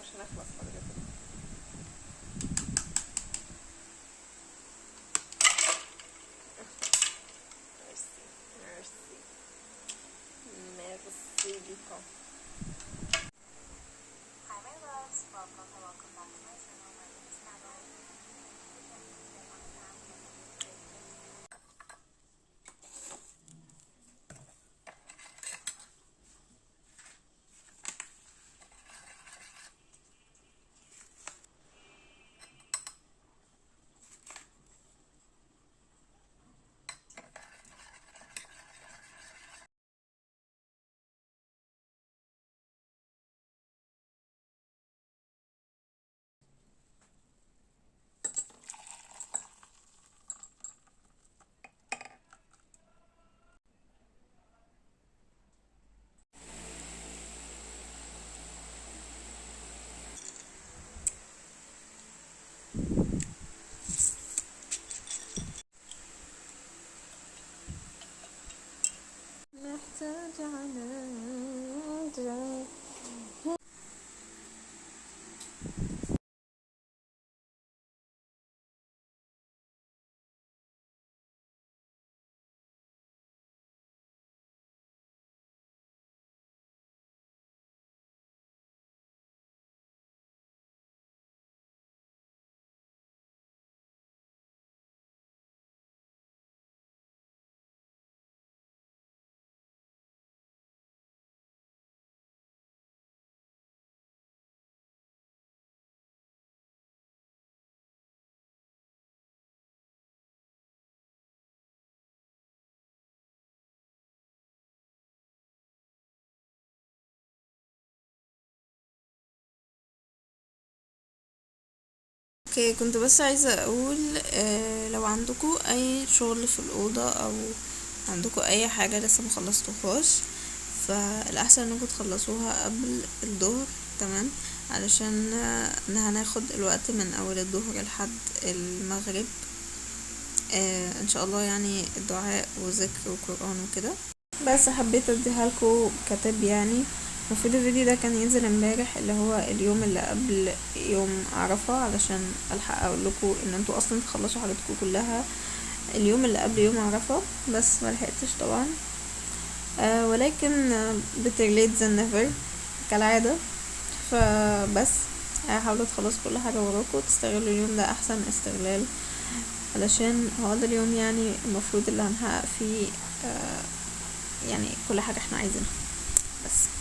عشان اخلص حضرتك. ميرسي ميرسي ميرسي ليكم. Hi my loves, welcome and welcome back to my channel. My name is Natalie. محتاج عناك. اوكي، كنت بس عايزة اقول لو عندكم اي شغل في الأوضة او عندكم اي حاجة لسه مخلصتوهاش، فالاحسن انكم تخلصوها قبل الظهر. تمام، علشان هناخد الوقت من اول الظهر لحد المغرب ان شاء الله، يعني الدعاء وذكر وقرآن وكده. بس حبيت اديها لكم كتاب يعني. المفروض الفيديو ده كان ينزل امبارح، اللي هو اليوم اللي قبل يوم عرفة، علشان الحق اقول لكم ان انتوا اصلا تخلصوا حاجاتكم كلها اليوم اللي قبل يوم عرفة، بس ملحقتش طبعا. ولكن better late than never كالعادة. فبس حاولوا تخلصوا كل حاجة وراكم، تستغلوا اليوم ده احسن استغلال، علشان هو ده اليوم يعني المفروض اللي هنحقق فيه يعني كل حاجة احنا عايزينها. بس